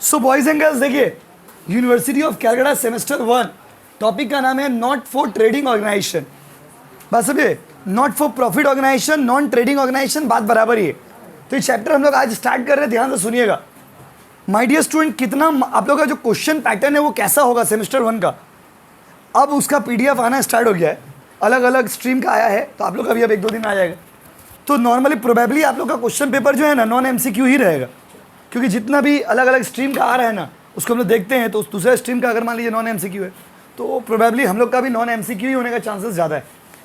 So boys and girls देखिए, university of Calcutta semester 1 topic का नाम है नॉट फॉर ट्रेडिंग ऑर्गेनाइजेशन। बस समझे, not for profit organization, non trading organization, बात बराबर ही है। तो ये चैप्टर हम लोग आज स्टार्ट कर रहे हैं, ध्यान से सुनिएगा माय डियर स्टूडेंट। कितना आप लोग का जो क्वेश्चन पैटर्न है वो कैसा होगा सेमेस्टर 1 का, अब उसका पीडीएफ आना स्टार्ट हो गया है, अलग अलग स्ट्रीम का आया है, तो आप लोग का भी अब 1-2 दिन में आ जाएगा। तो नॉर्मली प्रोबेबली आप लोग का क्वेश्चन पेपर जो है ना नॉन एमसीक्यू ही रहेगा, क्योंकि जितना भी अलग अलग स्ट्रीम का आ रहा है ना उसको हम लोग देखते हैं। तो उस दूसरे स्ट्रीम का अगर मान लीजिए नॉन एमसीक्यू है तो प्रोबेबली हम लोग का भी नॉन एमसीक्यू ही होने का चांसेस ज़्यादा है,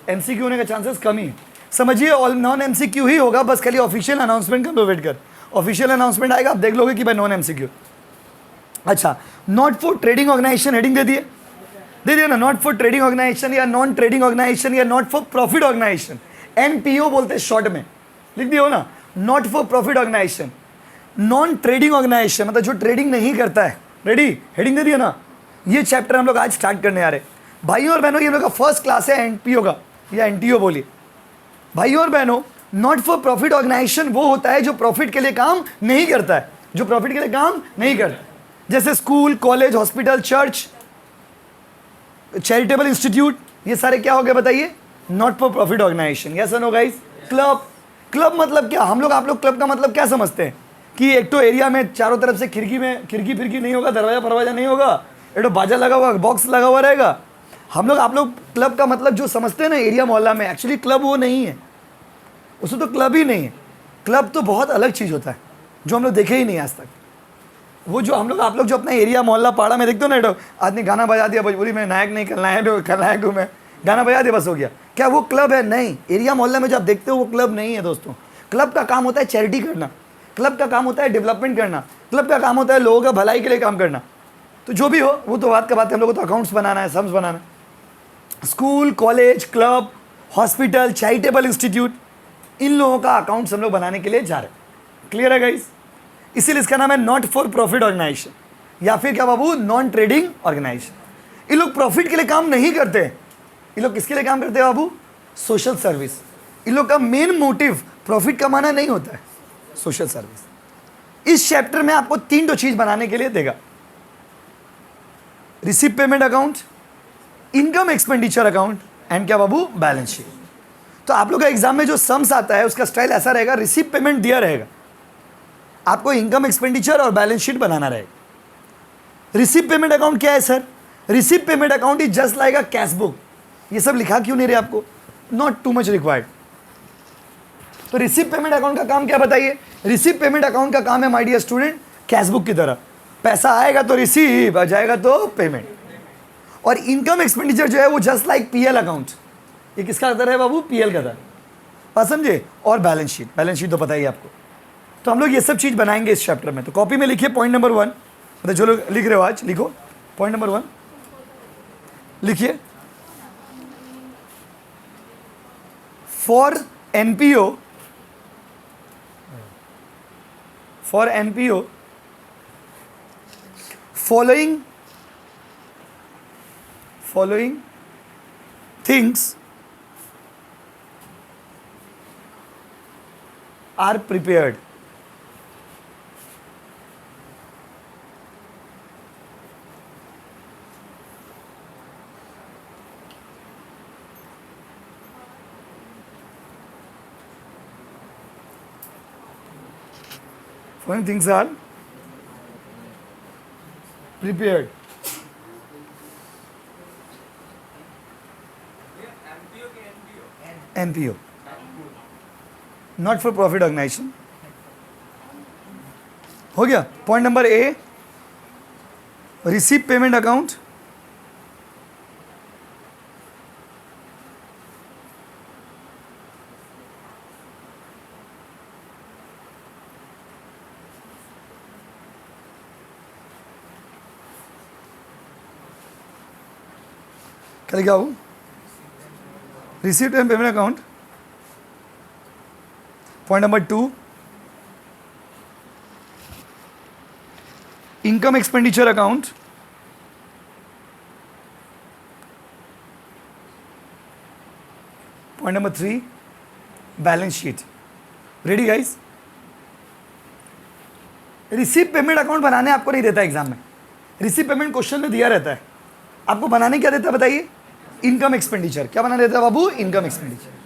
एमसीक्यू होने का चांसेस कम ही है। समझिए ऑल नॉन एमसीक्यू ही होगा, बस खाली ऑफिशियल अनाउंसमेंट का वेट कर, ऑफिशियल अनाउंसमेंट आएगा आप देख लोगे कि भाई नॉन एमसीक्यू। अच्छा, not for trading organization heading दे दिए ना, नॉट फॉर ट्रेडिंग ऑर्गेनाइजेशन या नॉन ट्रेडिंग ऑर्गेनाइजेशन या not for profit organization, NPO बोलते हैं शॉर्ट में, लिख दिए हो ना। Not for profit organization, non trading organization मतलब जो ट्रेडिंग नहीं करता है। रेडी, हेडिंग दे दिया ना। ये चैप्टर हम लोग आज स्टार्ट करने आ रहे हैं भाइयों और बहनों। ये हम लोग का फर्स्ट क्लास है एनपीओ का या एनटीओ बोलिए। भाइयों और बहनों, नॉट फॉर प्रॉफिट ऑर्गेनाइजेशन वो होता है जो प्रॉफिट के लिए काम नहीं करता है, जो प्रॉफिट के लिए काम नहीं करता, जैसे school, college, hospital, church, charitable institute, ये सारे क्या हो गए बताइए, not for profit organization. Yes और नो गाइस। क्लब, क्लब मतलब क्या, हम लोग आप लोग क्लब का मतलब क्या समझते हैं कि एक तो एरिया में चारों तरफ से खिड़की में खिड़की फिरकी नहीं होगा, दरवाजा फरवाजा नहीं होगा, एक तो बाजा लगा हुआ, बॉक्स लगा हुआ रहेगा। हम लोग आप लोग क्लब का मतलब जो समझते हैं ना एरिया मोहल्ला में, एक्चुअली क्लब वो नहीं है, उसमें तो क्लब ही नहीं है। क्लब तो बहुत अलग चीज़ होता है जो हम लोग देखे ही नहीं आज तक। वो जो हम लोग आप लोग जो अपना एरिया मोहल्ला पाड़ा में देखते हो ना, आदमी गाना बजा दिया भोजपुरी में, नायक नहीं खलनायक हूँ मैं, गाना बजा दिया बस हो गया, क्या वो क्लब है? नहीं। एरिया मोहल्ला में जो आप देखते हो वो क्लब नहीं है दोस्तों। क्लब का काम होता है चैरिटी करना, क्लब का काम होता है डेवलपमेंट करना, क्लब का काम होता है लोगों का भलाई के लिए काम करना। तो जो भी हो वो तो बात का बात है, हम लोग को तो अकाउंट्स बनाना है, सम्स बनाना है। School, college, club, hospital, charitable institute, इन लोगों का अकाउंट्स हम लोग बनाने के लिए जा रहे हैं। क्लियर है गाइस? इसीलिए इसका नाम है नॉट फॉर प्रॉफिट ऑर्गेनाइजेशन या फिर क्या बाबू, नॉन ट्रेडिंग ऑर्गेनाइजेशन। ये लोग प्रॉफिट के लिए काम नहीं करते, ये लोग किसके लिए काम करते हैं बाबू? Social service. इन लोग का मेन मोटिव प्रॉफिट कमाना नहीं होता है, सोशल सर्विस। इस चैप्टर में आपको 3 चीज बनाने के लिए देगा, receive payment account, income expenditure account and क्या बाबू, बैलेंस शीट। तो आप लोग का एग्जाम में जो सम्स आता है उसका स्टाइल ऐसा रहेगा, रिसीव पेमेंट दिया रहेगा, आपको इनकम एक्सपेंडिचर और बैलेंस शीट बनाना रहेगा। रिसीव पेमेंट अकाउंट क्या है sir? Receive payment account is just like a cash book. ये सब लिखा क्यों नहीं रहे आपको? Not too much required. तो रिसीव पेमेंट अकाउंट का काम क्या बताइए? रिसीव पेमेंट अकाउंट का काम है my dear student cash book की तरह, पैसा आएगा तो रिसीव, आ जाएगा तो पेमेंट। और इनकम एक्सपेंडिचर जो है वो जस्ट लाइक पीएल अकाउंट, ये किसका तरह है बाबू? पीएल का तरह, बात समझे। और बैलेंस शीट, बैलेंस शीट तो पता ही आपको। तो हम लोग ये सब चीज़ बनाएंगे इस चैप्टर में। तो कॉपी में लिखिए पॉइंट नंबर 1, मतलब जो लोग लिख रहे हो आज लिखो पॉइंट नंबर 1 लिखिए। For NPO, for NPO following things are prepared. Following things are prepared. NPO, not for profit organization। हो गया। पॉइंट नंबर ए, रिसीव पेमेंट अकाउंट, क्या लिखा हूँ? Receive payment account. Point number 2, income expenditure account. Point number 3, balance sheet. Ready guys? Receive payment account बनाने आपको नहीं देता exam में, रिसीव पेमेंट क्वेश्चन में दिया रहता है, आपको बनाने क्या देता है बताइए, इनकम एक्सपेंडिचर। क्या बनाने देता है बाबू, इनकम एक्सपेंडिचर।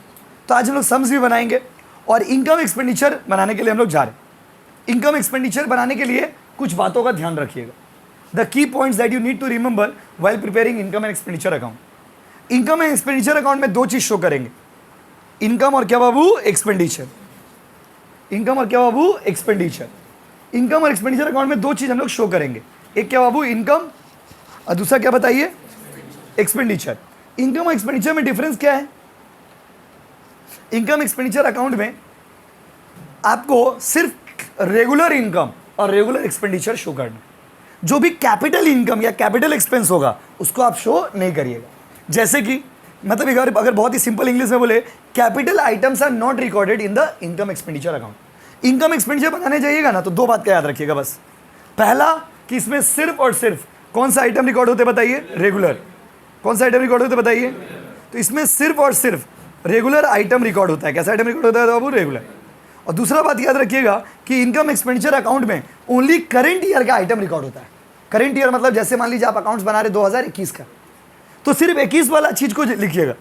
तो आज हम लोग सम्स भी बनाएंगे और इनकम एक्सपेंडिचर बनाने के लिए हम लोग जा रहे हैं। इनकम एक्सपेंडिचर बनाने के लिए कुछ बातों का ध्यान रखिएगा, the key points that you need to remember while preparing income and expenditure account. Income and expenditure account में दो चीज शो करेंगे, इनकम और क्या बाबू, एक्सपेंडिचर। इनकम और क्या बाबू, एक्सपेंडिचर। इनकम और एक्सपेंडिचर अकाउंट में दो चीज हम लोग शो करेंगे, एक क्या बाबू, इनकम, और दूसरा क्या बताइए, एक्सपेंडिचर। इनकम और एक्सपेंडिचर में डिफरेंस क्या है, इनकम एक्सपेंडिचर अकाउंट में आपको सिर्फ रेगुलर इनकम और रेगुलर एक्सपेंडिचर शो करना, जो भी कैपिटल इनकम या कैपिटल एक्सपेंस होगा उसको आप शो नहीं करिएगा। जैसे कि मतलब अगर बहुत ही सिंपल इंग्लिश में बोले, capital items are not recorded in the income expenditure account. Income expenditure बनाने जाइएगा ना तो दो बात का याद रखिएगा बस, पहला कि इसमें सिर्फ और सिर्फ कौन सा आइटम रिकॉर्ड होते बताइए, रेगुलर। कौन सा आइटम रिकॉर्ड होते बताइए, तो इसमें सिर्फ और सिर्फ रेगुलर आइटम रिकॉर्ड होता है। कैसा आइटम रिकॉर्ड होता है बाबू, रेगुलर। और दूसरा बात याद रखिएगा कि इनकम एक्सपेंडिचर अकाउंट में ओनली करंट ईयर का आइटम रिकॉर्ड होता है। करंट ईयर मतलब जैसे मान लीजिए आप अकाउंट्स बना रहे 2021 का, तो सिर्फ 21 वाला चीज को लिखिएगा।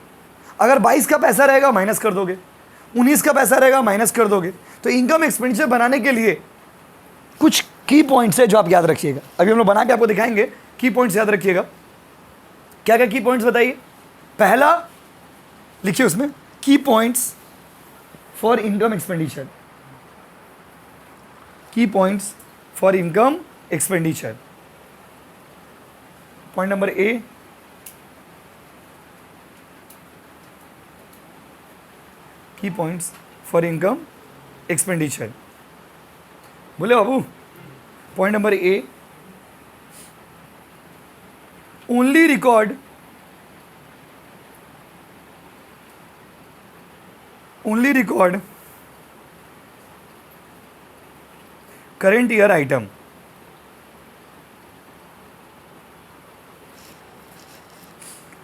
अगर 22 का पैसा रहेगा माइनस कर दोगे, 19 का पैसा रहेगा माइनस कर दोगे। तो इनकम एक्सपेंडिचर बनाने के लिए कुछ की पॉइंट्स है जो आप याद रखिएगा, अभी हम लोग बना के आपको दिखाएंगे। की पॉइंट्स याद रखिएगा, क्या क्या की पॉइंट्स बताइए। पहला लिखिए उसमें, key points for income expenditure, key points for income expenditure. Point number A, key points for income expenditure. बोले बाबू, point number A, only record current year item,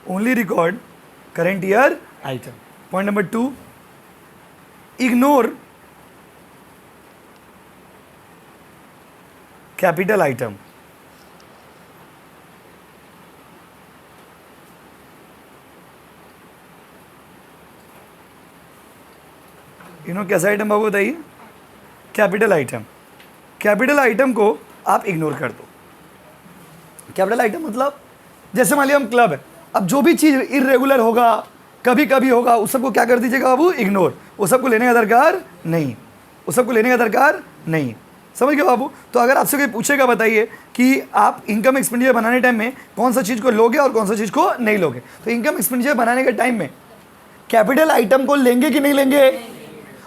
only record current year item. Point number 2, ignore capital item. कैसा item बाबू बताइए, capital item. Capital item को आप ignore कर दो। Capital item मतलब जैसे मान लिया हम क्लब है, अब जो भी चीज़ इरेगुलर होगा, कभी कभी होगा, उस सबको क्या कर दीजिएगा बाबू, इग्नोर। उस सबको लेने का दरकार नहीं, उस सबको लेने का दरकार नहीं। समझ गए बाबू। तो अगर आपसे कोई पूछेगा बताइए कि आप इनकम एक्सपेंडिचर बनाने टाइम में कौन सा चीज़ को लोगे और कौन सा चीज़ को नहीं लोगे, तो इनकम एक्सपेंडिचर बनाने के टाइम में कैपिटल आइटम को लेंगे कि नहीं लेंगे,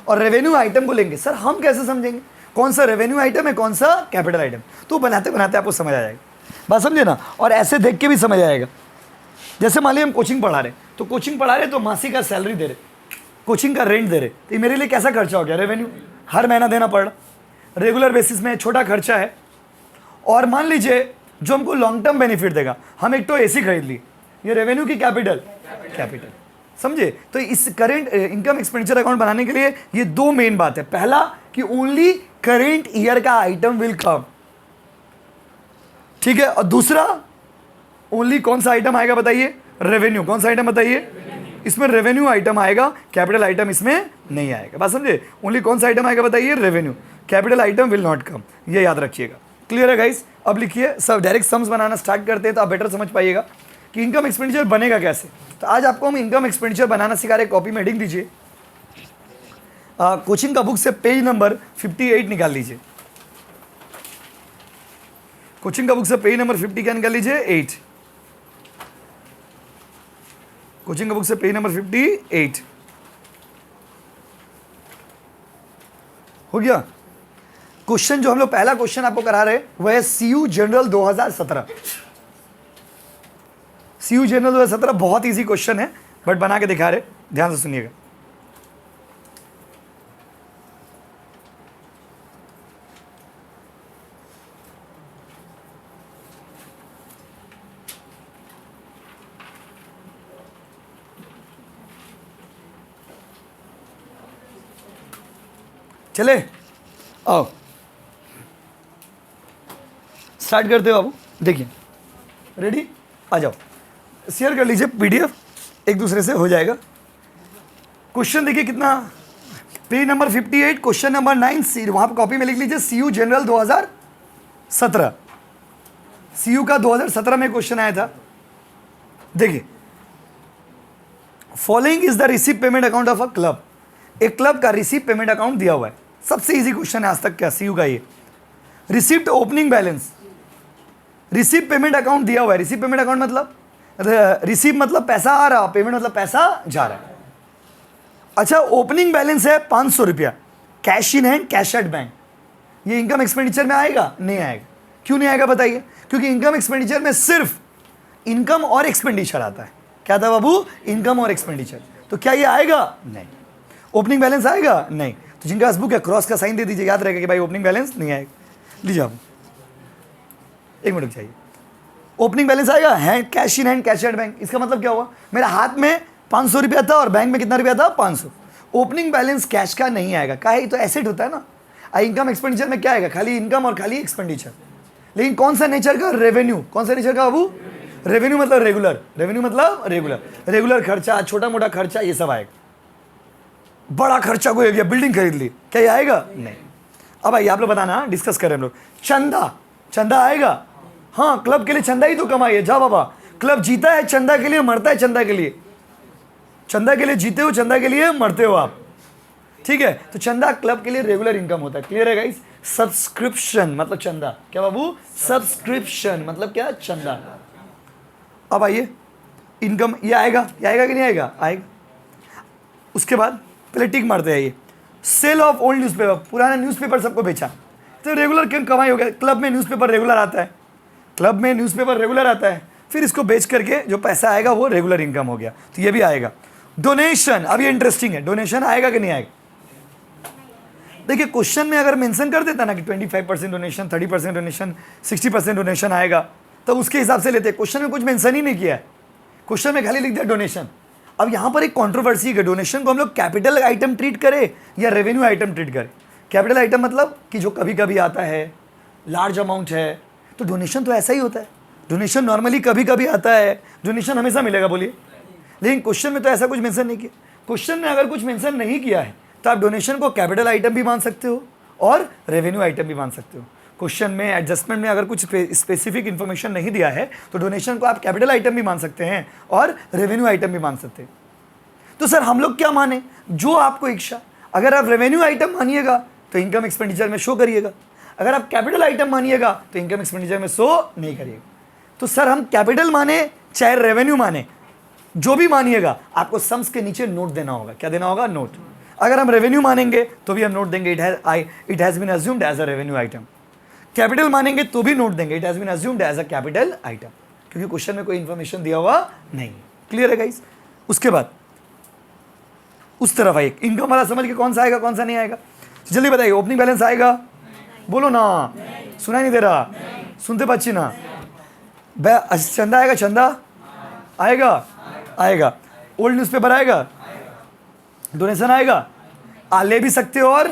और रेवेन्यू आइटम को लेंगे। सर हम कैसे समझेंगे कौन सा रेवेन्यू आइटम है, कौन सा कैपिटल आइटम। तो बनाते बनाते आपको समझ आ जाएगा, बात समझे ना। और ऐसे देख के भी समझ आएगा। जैसे मान लीजिए हम कोचिंग पढ़ा रहे, तो कोचिंग पढ़ा रहे तो मासिक का सैलरी दे रहे, कोचिंग का रेंट दे रहे, तो ये मेरे लिए कैसा खर्चा हो गया, रेवेन्यू। हर महीना देना पड़ रहा, रेगुलर बेसिस में छोटा खर्चा है। और मान लीजिए जो हमको लॉन्ग टर्म बेनिफिट देगा, हम एक तो एसी खरीद ली, ये रेवेन्यू की कैपिटल। समझे। तो इस करेंट इनकम एक्सपेंडिचर अकाउंट बनाने के लिए ये दो मेन बात है। पहला कि ओनली करेंट ईयर का आइटम विल कम, ठीक है। और दूसरा ओनली कौन सा आइटम आएगा बताइए, रेवेन्यू। कौन सा आइटम बताइए, इसमें रेवेन्यू आइटम आएगा, कैपिटल आइटम इसमें नहीं आएगा। बात समझे। ओनली कौन सा आइटम आएगा बताइए, revenue. Capital item will not come, ये याद रखिएगा। क्लियर है गाइस। अब लिखिए, सब डायरेक्ट सम्स बनाना स्टार्ट करते हैं तो आप बेटर समझ पाइएगा कि इनकम एक्सपेंडिचर बनेगा कैसे। तो आज आपको हम इनकम एक्सपेंडिचर बनाना सिखा रहे। कॉपी में हेडिंग दीजिए, कोचिंग का बुक से पेज नंबर 58 निकाल लीजिए। कोचिंग का बुक से पेज नंबर 50 क्या निकाल लीजिए, 8। कोचिंग का बुक से पेज नंबर 58 हो गया। क्वेश्चन जो हम लोग पहला क्वेश्चन आपको करा रहे वह है सीयू जनरल 2017। सीयू जनरल 2017 बहुत इजी क्वेश्चन है, बट बना के दिखा रहे, ध्यान से सुनिएगा। चले आओ, स्टार्ट करते हो बाबू, देखिए रेडी, आ जाओ, शेयर कर लीजिए पीडीएफ, एक दूसरे से हो जाएगा। क्वेश्चन देखिए कितना, पेज नंबर 58, क्वेश्चन नंबर 9 सी, वहां पर कॉपी में लिख लीजिए सीयू जनरल 2017, सीयू का 2017 में क्वेश्चन आया था। देखिए, following is the receive payment account of a club, एक क्लब का रिसीव पेमेंट अकाउंट दिया हुआ है, सबसे इजी क्वेश्चन है आज तक क्या सीयू का ये। Received opening balance, receive payment account दिया हुआ है, रिसीव पेमेंट अकाउंट मतलब रिसीव मतलब पैसा आ रहा, पेमेंट मतलब पैसा जा रहा है। अच्छा, ओपनिंग बैलेंस है 500 रुपया, cash in hand, cash at bank, ये इनकम एक्सपेंडिचर में आएगा? नहीं आएगा। क्यों नहीं आएगा बताइए? क्योंकि इनकम एक्सपेंडिचर में सिर्फ इनकम और एक्सपेंडिचर आता है। क्या था बाबू? इनकम और एक्सपेंडिचर। तो क्या ये आएगा? नहीं। ओपनिंग बैलेंस आएगा? नहीं। तो जिनका पास बुक है क्रॉस का साइन दे दीजिए, याद रहेगा कि भाई ओपनिंग बैलेंस नहीं आएगा। लीजिए आप, एक मिनट चाहिए। ओपनिंग बैलेंस आएगा hand, cash in hand, cash at bank, इसका मतलब क्या हुआ? मेरा हाथ में 500 रुपया था और बैंक में कितना रुपया था? 500। ओपनिंग बैलेंस कैश का नहीं आएगा, का है तो एसेट होता है ना। इनकम एक्सपेंडिचर में क्या आएगा? खाली इनकम और खाली एक्सपेंडिचर। लेकिन कौन सा नेचर का? रेवेन्यू। कौन सा नेचर का बाबू? रेवेन्यू मतलब रेगुलर, रेवेन्यू मतलब रेगुलर, रेगुलर खर्चा, छोटा मोटा खर्चा, ये सब आएगा। बड़ा खर्चा कोई गया, बिल्डिंग खरीद ली, क्या ये आएगा? नहीं। अब आइए आप लोग बताना, डिस्कस करें हम लोग। चंदा, चंदा आएगा? हाँ, क्लब के लिए चंदा ही तो कमाई है। जाओ बाबा, क्लब जीता है चंदा के लिए, मरता है चंदा के लिए। चंदा के लिए जीते हो, चंदा के लिए मरते हो आप, ठीक है। तो चंदा क्लब के लिए रेगुलर इनकम होता है। क्लियर है गाइस? सब्सक्रिप्शन मतलब चंदा, क्या बाबू? सब्सक्रिप्शन मतलब क्या? चंदा। अब आइए, इनकम ये आएगा, ये आएगा कि नहीं आएगा? आएगा। उसके बाद पहले टिक मारते हैं ये, सेल ऑफ ओल्ड न्यूज़पेपर, पुराना न्यूज़पेपर सबको बेचा, तो रेगुलर क्यों कमाई हो गया? क्लब में न्यूज़पेपर रेगुलर आता है, क्लब में न्यूज़पेपर रेगुलर आता है, फिर इसको बेच करके जो पैसा आएगा वो रेगुलर इनकम हो गया, तो ये भी आएगा। डोनेशन, अब ये इंटरेस्टिंग है, डोनेशन आएगा कि नहीं आएगा? देखिए क्वेश्चन में अगर मेंशन कर देता ना कि 25% डोनेशन, 30% डोनेशन, 60% डोनेशन आएगा, तो उसके हिसाब से लेते। क्वेश्चन में कुछ मेंशन ही नहीं किया है, क्वेश्चन में खाली लिख दिया डोनेशन। अब यहाँ पर एक कंट्रोवर्सी है, डोनेशन को हम लोग कैपिटल आइटम ट्रीट करें या रेवेन्यू आइटम ट्रीट करें। कैपिटल आइटम मतलब कि जो कभी कभी आता है, लार्ज अमाउंट है, तो डोनेशन तो ऐसा ही होता है। डोनेशन नॉर्मली कभी कभी आता है, डोनेशन हमेशा मिलेगा, बोलिए। लेकिन क्वेश्चन में तो ऐसा कुछ मेंशन नहीं किया। क्वेश्चन में अगर कुछ मेंशन नहीं किया है तो आप डोनेशन को कैपिटल आइटम भी मान सकते हो और रेवेन्यू आइटम भी मान सकते हो। क्वेश्चन में एडजस्टमेंट में अगर कुछ स्पेसिफिक इन्फॉर्मेशन नहीं दिया है तो डोनेशन को आप कैपिटल आइटम भी मान सकते हैं और रेवेन्यू आइटम भी मान सकते हैं। तो सर हम लोग क्या माने? जो आपको इच्छा। अगर आप रेवेन्यू आइटम मानिएगा तो इनकम एक्सपेंडिचर में शो करिएगा, अगर आप कैपिटल आइटम मानिएगा तो इनकम एक्सपेंडिचर में शो नहीं करिएगा। तो सर हम कैपिटल माने चाहे रेवेन्यू माने, जो भी मानिएगा आपको सम्स के नीचे नोट देना होगा। क्या देना होगा? नोट। अगर हम रेवेन्यू मानेंगे तो भी हम नोट देंगे, it has been assumed as a revenue item. Capital मानेंगे तो भी नोट देंगे, it has been assumed as a capital item, क्योंकि क्वेश्चन में कोई इन्फॉर्मेशन दिया हुआ नहीं। क्लियर है गाइस? उसके बाद उस तरफ आइए, इनकम वाला समझ के कौन सा आएगा कौन सा नहीं आएगा, जल्दी बताइए। ओपनिंग बैलेंस आएगा? बोलो ना, सुनाई नहीं दे रहा, सुनते बच्ची ना। चंदा आएगा? चंदा आएगा? आएगा। ओल्ड न्यूज़पेपर आएगा? डोनेशन आएगा? ले भी सकते हो और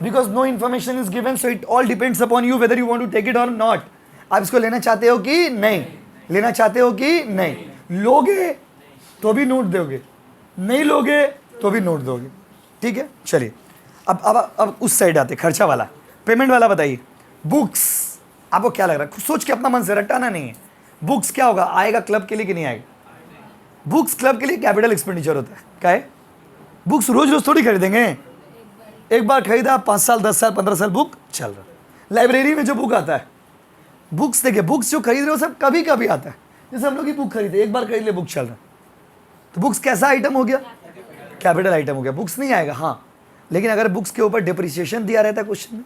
because no information is given, so it all depends upon you whether you want to take it or not. आप इसको लेना चाहते हो कि नहीं, लेना चाहते हो कि नहीं। लोगे तो भी नोट दोगे, नहीं लोगे तो भी नोट दोगे, ठीक है। चलिए अब उस साइड आते, खर्चा वाला, पेमेंट वाला बताइए। बुक्स, आपको क्या लग रहा है? सोच के अपना मन से, रटाना नहीं है। बुक्स क्या होगा? आएगा क्लब के लिए कि नहीं आएगा? बुक्स क्लब के लिए कैपिटल एक्सपेंडिचर होता है। क्या है? बुक्स रोज रोज थोड़ी खरीदेंगे, एक बार खरीदा, 5 साल 10 साल 15 साल बुक चल रहा। लाइब्रेरी में जो बुक आता है, बुक्स देखिए, बुक्स जो खरीद रहे हो सब कभी कभी आता है। जैसे हम लोग की बुक खरीदे, एक बार खरीद ले बुक चल रहा, तो बुक्स कैसा आइटम हो गया? कैपिटल आइटम हो गया। बुक्स नहीं आएगा, हाँ, लेकिन अगर बुक्स के ऊपर डिप्रिसिएशन दिया रहता है क्वेश्चन में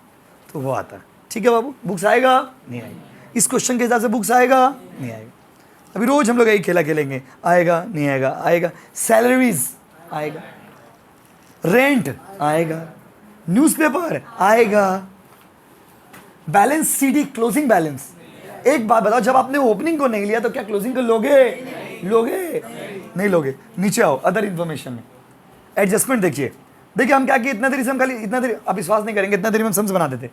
तो वो आता है। ठीक है बाबू, बुक्स आएगा? नहीं आएगा। इस क्वेश्चन के हिसाब से बुक्स आएगा? नहीं आएगा। अभी रोज हम लोग यही खेला खेलेंगे, आएगा नहीं आएगा, आएगा। सैलरीज आएगा, रेंट आएगा, न्यूज़पेपर आएगा, बैलेंस सीडी, क्लोजिंग बैलेंस। एक बात बताओ, जब आपने ओपनिंग को नहीं लिया तो क्या क्लोजिंग को लोगे? लोगे? नहीं लोगे। नीचे आओ, अदर इंफॉर्मेशन में एडजस्टमेंट देखिए। देखिए हम क्या किए, इतना देरी से हम खाली इतना देरी, आप विश्वास नहीं करेंगे, इतना देरी में हम सम्स बना देते,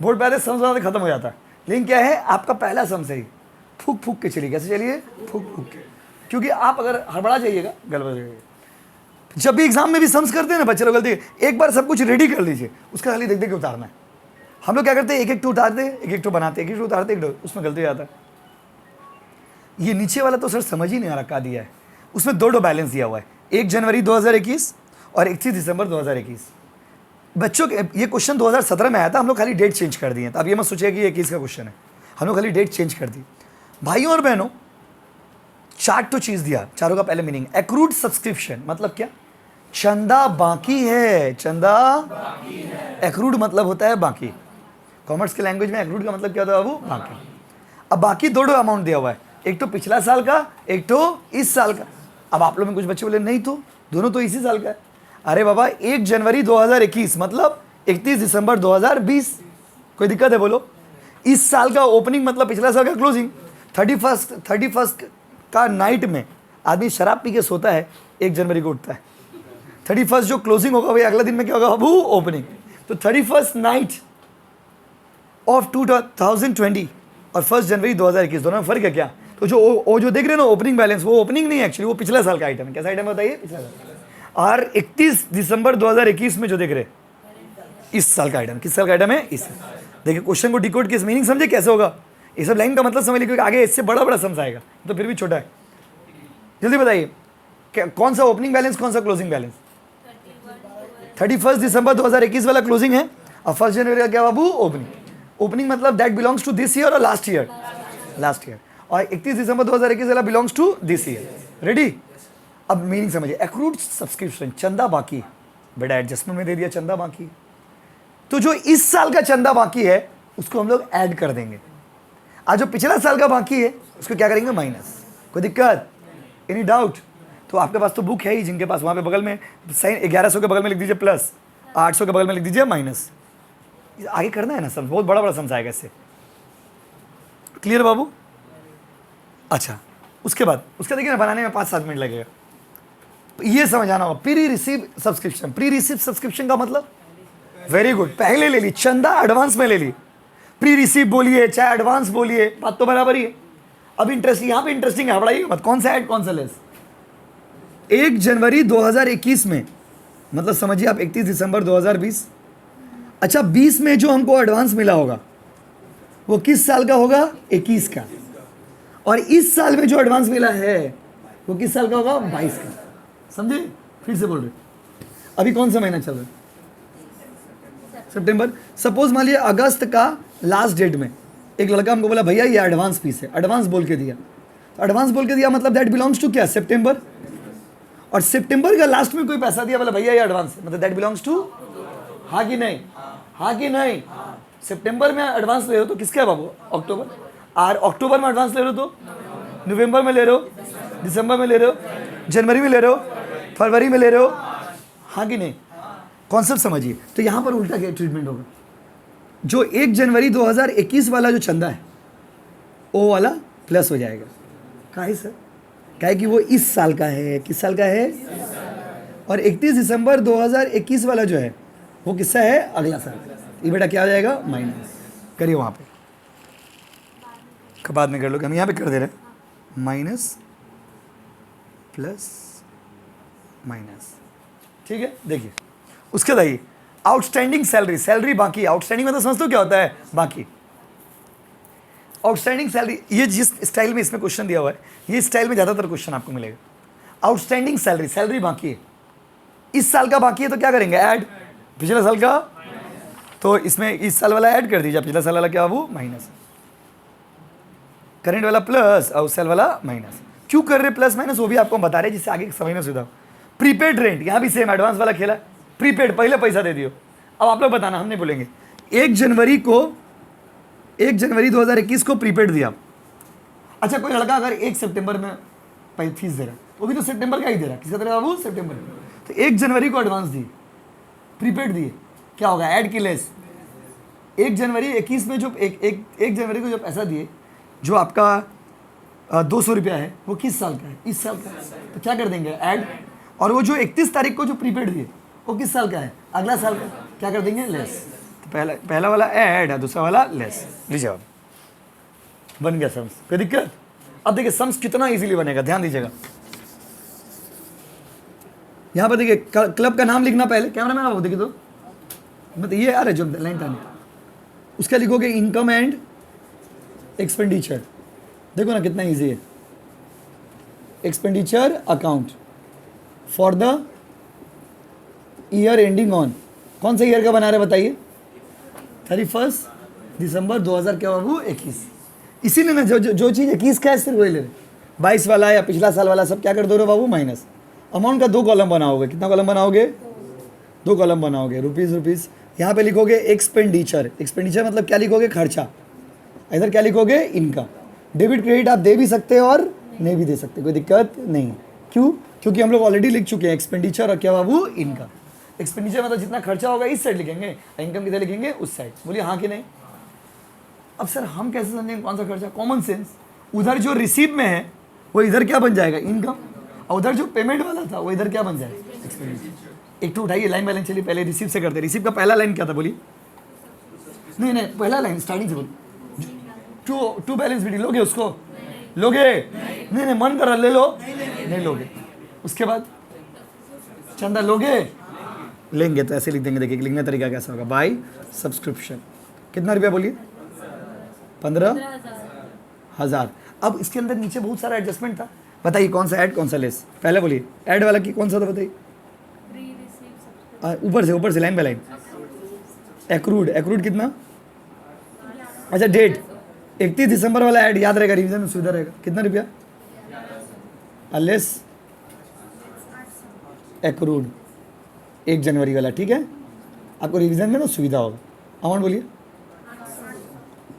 बोर्ड पे आते सम्स बनाते खत्म हो जाता है। लेकिन क्या है, आपका पहला सम सही, फूक फूक के चलिए। कैसे चलिए? फूक फूक के, क्योंकि आप अगर हड़बड़ा जाइएगा गड़बड़ हो जाएगा। जब भी एग्जाम में भी सम्स करते हैं ना बच्चे लोग, गलती एक बार सब कुछ रेडी कर लीजिए, उसका खाली देख देख के उतारना है। हम लोग क्या करते हैं, एक एक टू उतारते, एक एक टू बनाते, एक एक टू उतारते, उसमें गलती आता है। ये नीचे वाला तो सर समझ ही नहीं आ रहा क्या दिया है। उसमें दो बैलेंस दिया हुआ है, 1 जनवरी 2021 और 31 दिसंबर 2021। बच्चों ये क्वेश्चन 2017 में आया था, हम लोग खाली डेट चेंज कर दिए। तो अब ये मत सोचिए कि ये 21 का क्वेश्चन है, हम लोग खाली डेट चेंज कर दी। भाइयों और बहनों, चार्ट तो चीज दिया, चारों का पहले मीनिंग एक्रूड सब्सक्रिप्शन मतलब क्या? चंदा बाकी है, चंदा बाकी है। एक्रूड मतलब होता है बाकी। कॉमर्स के लैंग्वेज में एक्रूड का मतलब क्या होता है बाबू? बाकी। अब बाकी दो अमाउंट दिया हुआ है, एक तो पिछला साल का, एक तो इस साल का। अब आप लोग में कुछ बच्चे बोले नहीं तो दोनों तो इसी साल का है। अरे बाबा 1 जनवरी 2021 मतलब 31 दिसंबर 2020, कोई दिक्कत है बोलो? इस साल का ओपनिंग मतलब पिछला साल का क्लोजिंग। 31 का नाइट में आदमी शराब पी के सोता है, 1 जनवरी को उठता है। 31 जो क्लोजिंग होगा वही अगला दिन में क्या होगा बाबू? ओपनिंग। तो 31 नाइट ऑफ 2020 और 1 जनवरी 2021 दोनों में फर्क है क्या? तो जो देख रहे हैं ना ओपनिंग बैलेंस, वो ओपनिंग नहीं है एक्चुअली, वो पिछले साल का आइटम है। कैसा आइटम बताइए? पिछला साल। और 31 दिसंबर 2021 में जो देख रहे इस साल का आइटम। किस साल का आइटम है? इस साल। देखिए क्वेश्चन को डिकोड किस मीनिंग समझे कैसे होगा? ये सब लाइन का मतलब समझ लीजिए, आगे इससे बड़ा बड़ा समझ आएगा, तो फिर भी छोटा है। जल्दी बताइए कौन सा ओपनिंग बैलेंस, कौन सा क्लोजिंग बैलेंस? 31 दिसंबर 2021 वाला क्लोजिंग है, और 1 जनवरी का क्या बाबू? ओपनिंग। ओपनिंग मतलब that belongs to this year और लास्ट ईयर, लास्ट ईयर। और 31 दिसंबर 2021 वाला belongs to this year. Ready? अब मीनिंग समझिए, एक्रूड सब्सक्रिप्शन, चंदा बाकी। बेटा एडजस्टमेंट में दे दिया चंदा बाकी, तो जो इस साल का चंदा बाकी है उसको हम लोग ऐड कर देंगे, आज जो पिछला साल का बाकी है उसको क्या करेंगे? माइनस। कोई दिक्कत? Any doubt? तो आपके पास तो बुक है ही, जिनके पास वहाँ पे बगल में साइन 1100 के बगल में लिख दीजिए प्लस, 800 के बगल में लिख दीजिए माइनस। आगे करना है ना सब, बहुत बड़ा बड़ा समझाएगा इससे। क्लियर बाबू? अच्छा, उसके बाद देखिए ना बनाने में 5-7 मिनट लगेगा। ये समझाना होगा pre receive subscription. Pre receive subscription का मतलब वेरी गुड, पहले ले ली चंदा, एडवांस में ले ली। प्री रिसीव बोलिए चाहे एडवांस बोलिए, बात तो बराबर ही है। अब इंटरेस्ट यहाँ पे इंटरेस्टिंग है, बढ़ाइए मत, कौन सा ऐड कौन सा लेस? 1 जनवरी 2021 में मतलब समझिए आप 31 दिसंबर 2020। अच्छा 20 में जो हमको एडवांस मिला होगा वो किस साल का होगा? 21 का। और इस साल में जो एडवांस मिला है वो किस साल का होगा? 22 का। समझे? फिर से बोल रहे, अभी कौन सा महीना चल रहा है? सितंबर। सपोज मान लीजिए अगस्त का लास्ट डेट में एक लड़का हमको बोला भैया ये एडवांस फीस है, एडवांस बोल के दिया। तो एडवांस बोल के दिया मतलब दैट बिलोंग्स टू क्या? सितंबर। और सितंबर का लास्ट में कोई पैसा दिया, बोला भैया ये एडवांस है, मतलब दैट बिलोंग्स टू, हाँ कि नहीं? हाँ कि नहीं? सितंबर में एडवांस ले रहे हो तो किसका है बाबू? अक्टूबर। और अक्टूबर में एडवांस ले रहे हो तो नवंबर में ले रहे हो, दिसंबर में ले रहे हो, जनवरी में ले रहे हो, फरवरी में ले रहे हो, हाँ कि नहीं? कॉन्सेप्ट समझिए। तो यहाँ पर उल्टा क्या ट्रीटमेंट होगा? जो 1 जनवरी 2021 वाला जो चंदा है वो वाला प्लस हो जाएगा। काहे सर? काहे कि वो इस साल का है। किस साल का है? और 31 दिसंबर 2021 वाला जो है वो किसका है? अगला साल का। ये बेटा क्या हो जाएगा? माइनस। करिए वहाँ पे, बाद में कर लो, हम यहाँ पे कर दे रहे हैं माइनस प्लस माइनस। ठीक है, देखिए उसके बाद आउटस्टैंडिंग सैलरी। सैलरी बाकी, आउटस्टैंडिंग मतलब समझते हो क्या होता है? बाकी। आउटस्टैंडिंग सैलरी, ये जिस स्टाइल में इसमें क्वेश्चन दिया हुआ है ये स्टाइल में ज़्यादातर क्वेश्चन आपको मिलेगा। आउटस्टैंडिंग सैलरी, सैलरी बाकी है, इस साल का बाकी है तो क्या करेंगे? ऐड। पिछले साल का, तो इसमें इस साल वाला ऐड कर दीजिए, पिछला साल वाला क्या वो? माइनस। करेंट वाला प्लस और उस साल वाला माइनस। क्यों कर रहे प्लस माइनस वो भी आपको बता रहे जिससे आगे समझ में सुविधा। प्रीपेड रेंट, यहाँ भी सेम एडवांस वाला खेला। प्रीपेड पहले पैसा दे दियो। अब आप लोग बताना, हम नहीं बोलेंगे। 1 जनवरी 2021 को प्रीपेड दिया। अच्छा कोई लड़का अगर 1 सितंबर में फीस दे रहा है वो भी तो सितंबर का ही दे रहा है। किसका दे रहा है बाबू? सितंबर। तो 1 जनवरी को एडवांस दी, प्रीपेड दिए, क्या होगा? ऐड की लेस। 1 जनवरी 21 में जो एक जनवरी को जो पैसा दिए, जो आपका 200 रुपया है वो किस साल का है? इस साल का। तो क्या कर देंगे? ऐड। और वो जो 31 तारीख को जो प्रीपेड दिए वो किस साल का है? अगला साल का। क्या कर देंगे? लेस। तो पहला वाला ऐड है, दूसरा वाला लेस। लीजिए अब बन गया सम्स, कोई दिक्कत? अब देखिए सम्स कितना इजीली बनेगा, ध्यान दीजिएगा। यहाँ पर देखिए क्लब का नाम लिखना पहले, कैमरा मैन आप देखिए तो मतलब ये आ रहा है जो लाइन था, उसका लिखोगे इनकम एंड एक्सपेंडिचर। देखो ना कितना इजी है, expenditure account for the year ending on, कौन सा ईयर का बना रहे बताइए? 31 दिसंबर 2000 क्या बाबू 21। इसीलिए ना जो चीज़ 21 का है सिर्फ वही ले रहे, 22 वाला या पिछला साल वाला सब क्या कर दो रे बाबू माइनस। अमाउंट का 2 कॉलम बनाओगे, कितना कॉलम बनाओगे? 2 कॉलम बनाओगे, रुपीज़। यहाँ पे लिखोगे एक्सपेंडिचर, एक्सपेंडिचर मतलब क्या लिखोगे? खर्चा। इधर क्या लिखोगे? इनकम। डेबिट क्रेडिट आप दे भी सकते हो और नहीं भी दे सकते, कोई दिक्कत नहीं। क्यों? क्योंकि हम लोग ऑलरेडी लिख चुके हैं एक्सपेंडिचर और क्या बाबू? इनकम। एक्सपेंडिचर मतलब जितना खर्चा होगा इस साइड लिखेंगे, इनकम किधर लिखेंगे? उस साइड। बोलिए हाँ कि नहीं? अब सर हम कैसे समझेंगे कौन सा खर्चा? कॉमन सेंस, उधर जो रिसीव में है वो इधर क्या बन जाएगा? इनकम, और उधर जो पेमेंट वाला था वो इधर क्या बन जाएगा? एक्सपेंडिचर। एक तो उठाइए लाइन बाय लाइन, चलिए पहले रिसीव से करते हैं। रिसीव का पहला लाइन क्या था बोलिए? नहीं पहला लाइन स्टार्टिंग से बोलो। टू बैलेंस वीडियो लोगे उसको? लोगे? नहीं मन कर रहा ले लो, नहीं लोगे। उसके बाद चंदा लोगे? लेंगे तो ऐसे लिख देंगे। देखिए लिखने का तरीका कैसा होगा? By subscription. कितना रुपया बोलिए? 15,000। अब इसके अंदर नीचे बहुत सारा एडजस्टमेंट था, बताइए कौन सा ऐड कौन सा लेस? पहले बोलिए ऐड वाला की कौन सा था बताइए? ऊपर से लाइन बाय लाइन। एक्रूड कितना? अच्छा डेट 31 दिसंबर वाला ऐड याद रहेगा, रिवीजन में सुविधा रहेगा। कितना रुपया? लेस एक्रूड 1 जनवरी वाला, ठीक है, आपको रिवीजन में ना सुविधा होगा। अमाउंट बोलिए।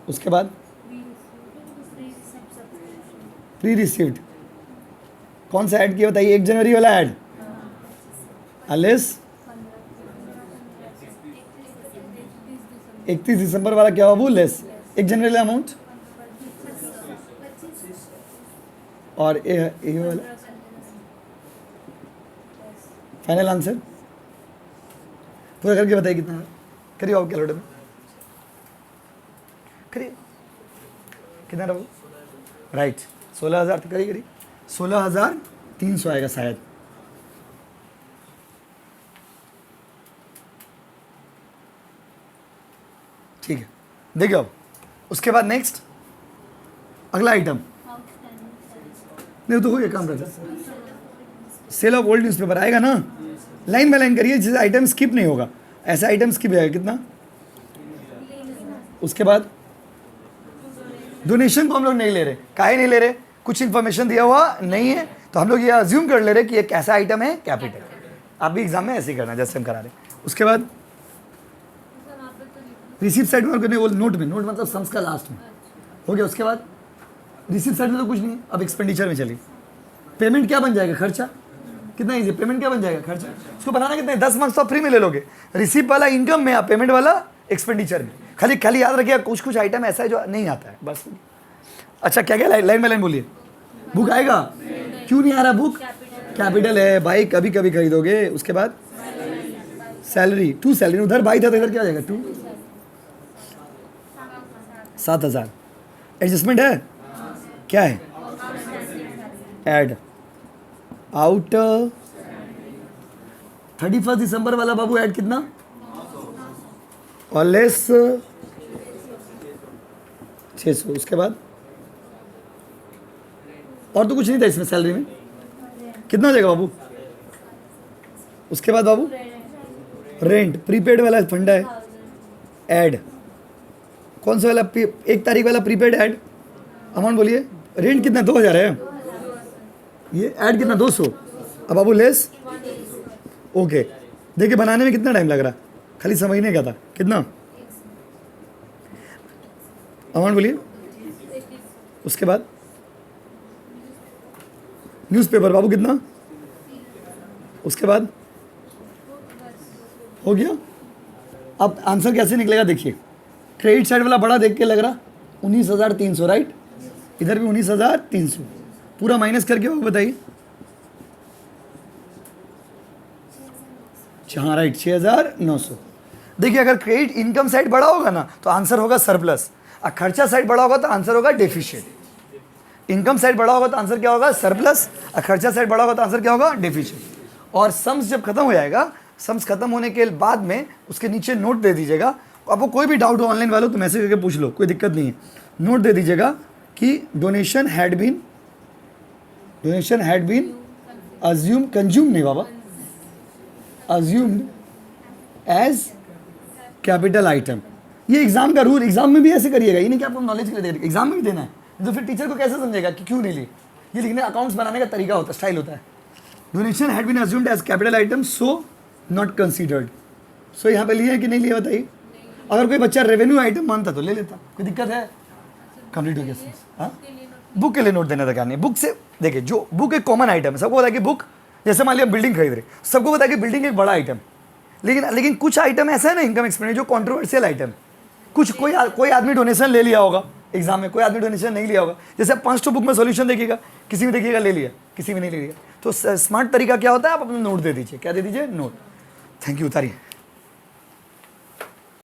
उसके बाद प्री रिसीव्ड कौन सा ऐड किया बताइए? 1 जनवरी वाला ऐड। लेस 31 दिसंबर वाला क्या बाबू? लेस 1 जनवरी वाला अमाउंट, और ये वाला फाइनल आंसर पूरा करके बताइए कितना है? करिए आप कैलकुलेटर में करिए, कितना रहा? राइट 16,000 करिए 16,300 आएगा शायद। ठीक है, देखिए अब उसके बाद नेक्स्ट अगला आइटम नहीं तो हो गया काम रहता। सेल ऑफ ओल्ड न्यूज़पेपर आएगा ना, लाइन बाय लाइन करिए जिससे आइटम स्किप नहीं होगा। ऐसा आइटम स्किप आएगा कितना? उसके बाद डोनेशन को हम लोग नहीं ले रहे, काहे नहीं ले रहे? कुछ इन्फॉर्मेशन दिया हुआ नहीं है तो हम लोग ये अज्यूम कर ले रहे कि ये कैसा आइटम है? कैपिटल। आप भी एग्जाम में ऐसे ही करना जैसे हम करा रहे। उसके बाद रिसीव साइड में करने वो नोट में, नोट मतलब सम्स का लास्ट में हो गया। उसके बाद रिसीव साइड में तो कुछ नहीं है। अब एक्सपेंडिचर में चलिए, पेमेंट क्या बन जाएगा? खर्चा। कितना इजी, पेमेंट क्या बन जाएगा? खर्चा। उसको बनाना कितना है? 10 मार्क्स तो आप फ्री में ले लोगे। रिसीव वाला इनकम में, आप पेमेंट वाला एक्सपेंडिचर में। खाली याद रखिए कुछ आइटम ऐसा है जो नहीं आता है बस। अच्छा क्या लाइन बाय लाइन बोलिए। बुक आएगा? क्यों नहीं आ रहा बुक? कैपिटल है भाई, कभी कभी खरीदोगे। उसके बाद सैलरी, 2 सैलरी, उधर बाई था तो इधर क्या आ जाएगा? 2 7,000। एडजस्टमेंट है क्या है? ऐड आउट 31 दिसंबर वाला बाबू ऐड कितना? और लेस 600। उसके बाद और तो कुछ नहीं था इसमें। सैलरी में कितना हो जाएगा बाबू? उसके बाद बाबू रेंट, प्रीपेड वाला फंडा है। ऐड कौन सा वाला? 1 तारीख वाला प्रीपेड ऐड। अमाउंट बोलिए। रेंट कितना? 2,000 है। ये ऐड कितना? 200। अब बाबू लेस ओके। देखिए बनाने में कितना टाइम लग रहा, खाली समझने का था। कितना? अमाउंट बोलिए। उसके बाद न्यूज़पेपर बाबू कितना? उसके बाद हो गया। अब आंसर कैसे निकलेगा देखिए। क्रेडिट साइड वाला बड़ा देख के लग रहा 19,300, राइट? इधर भी 19,300 पूरा माइनस करके हो बताइए। हाँ राइट 6,900। देखिए अगर क्रेडिट इनकम साइड बड़ा होगा ना तो आंसर होगा सरप्लस। खर्चा साइड बड़ा होगा तो आंसर होगा डेफिशिएंट। इनकम साइड बड़ा होगा तो आंसर क्या होगा? सरप्लस। खर्चा साइड बड़ा होगा तो आंसर क्या होगा? डेफिशिएंट। और सम्स जब खत्म हो जाएगा, सम्स खत्म होने के बाद में उसके नीचे नोट दे दीजिएगा। आपको कोई भी डाउट हो ऑनलाइन वालों तो मैसेज करके पूछ लो, कोई दिक्कत नहीं है। नोट दे दीजिएगा कि donation had been assume, consume नहीं बाबा, अज्यूम्ड एज कैपिटल आइटम। ये एग्जाम का रूल, एग्जाम में भी ऐसे करिएगा, ये नहीं कि आपको नॉलेज के लिए दे रहे, एग्जाम में भी देना है। तो फिर टीचर को कैसे समझेगा कि क्यों नहीं ली? ये लिखने अकाउंट्स बनाने का तरीका होता है, स्टाइल होता है। Donation had been assumed as capital item so not considered. So यहाँ पे लिया है कि नहीं लिया बताइए? अगर कोई बच्चा रेवेन्यू आइटम मानता तो ले लेता, कोई दिक्कत है? कंप्लीट हो गया। हाँ, बुक के लिए नोट देने का क्या नहीं। बुक से देखिए, जो बुक एक कॉमन आइटम है, सबको पता है कि बुक, जैसे मान लिया बिल्डिंग खरीद रहे, सबको पता है कि बिल्डिंग एक बड़ा आइटम, लेकिन कुछ आइटम ऐसा है ना इनकम एक्सपेंडिचर जो कंट्रोवर्शियल आइटम, कुछ कोई आदमी डोनेशन ले लिया होगा एग्जाम में, कोई आदमी डोनेशन नहीं लिया होगा। जैसे 5 बुक में सॉल्यूशन देखिएगा, किसी में देखिएगा ले लिया, किसी में नहीं ले लिया। तो स्मार्ट तरीका क्या होता है? आप अपना नोट दे दीजिए। क्या दे दीजिए? नोट। Thank you. उतारिए।